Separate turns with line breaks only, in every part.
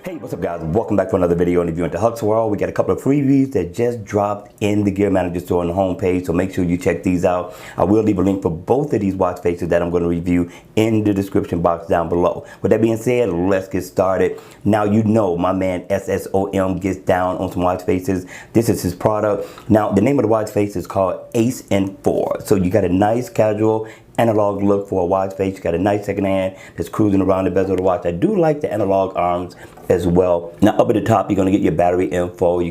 Hey, what's up guys? Welcome back to another video. And if you're into Huck's World, we got a couple of freebies that just dropped in the Gear Manager store on the homepage, so make sure you check these out. I will leave a link for both of these watch faces that I'm going to review in the description box down below. With that being said, let's get started. Now you know my man SSOM gets down on some watch faces. This is his product. Now the name of the watch face is called Ace and 4. So you got a nice casual analog look for a watch face. You got a nice second hand that's cruising around the bezel of the watch. I do like the analog arms as well. Now up at the top, you're gonna get your battery info. It's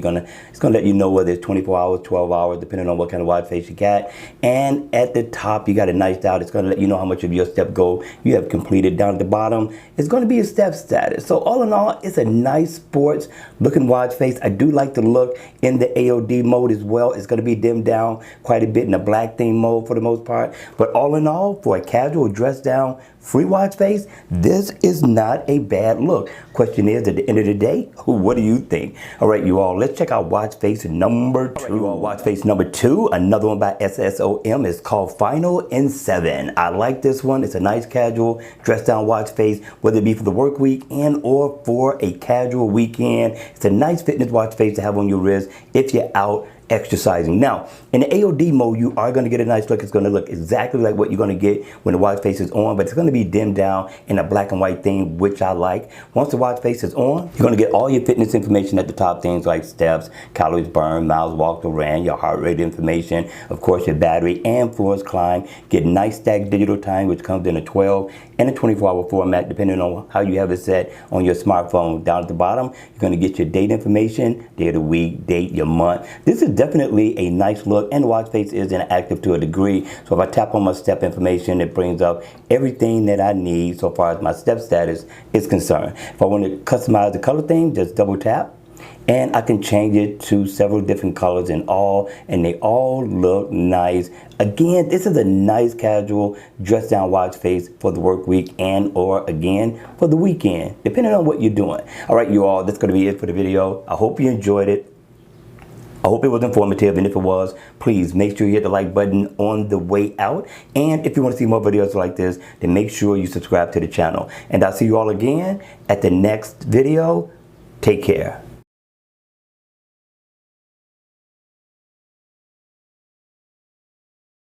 gonna let you know whether it's 24 hours, 12 hours, depending on what kind of watch face you got. And at the top, you got a nice dial. It's gonna let you know how much of your step goal you have completed. Down at the bottom, it's gonna be a step status. So all in all, it's a nice sports looking watch face. I do like the look in the AOD mode as well. It's gonna be dimmed down quite a bit in the black theme mode for the most part. But all in all, for a casual dress down free watch face, this is not a bad look. Question is, at the end of the day, what do you think? All right, you all, let's check out watch face number 2. All right, you all, watch face number 2, another one by SSOM, is called Final in 7. I like this one. It's a nice casual dress down watch face, whether it be for the work week and or for a casual weekend. It's a nice fitness watch face to have on your wrist if you're out exercising. Now, in the AOD mode, you are going to get a nice look. It's going to look exactly like what you're going to get when the watch face is on, but it's going to be dimmed down in a black and white theme, which I like. Once the watch face is on, you're going to get all your fitness information at the top, things like steps, calories burned, miles walked or ran, your heart rate information, of course your battery and floors climb. Get nice stacked digital time, which comes in a 12 and a 24-hour format, depending on how you have it set on your smartphone. Down at the bottom, you're going to get your date information, day of the week, date, your month. This is definitely a nice look, and the watch face is interactive to a degree. So if I tap on my step information, it brings up everything that I need so far as my step status is concerned. If I want to customize the color theme, just double tap, and I can change it to several different colors and they all look nice. Again, this is a nice casual dress down watch face for the work week and or again for the weekend, depending on what you're doing. All right, you all, that's going to be it for the video. I hope you enjoyed it. I hope it was informative, and if it was, please make sure you hit the like button on the way out. And if you want to see more videos like this, then make sure you subscribe to the channel. And I'll see you all again at the next video. Take care.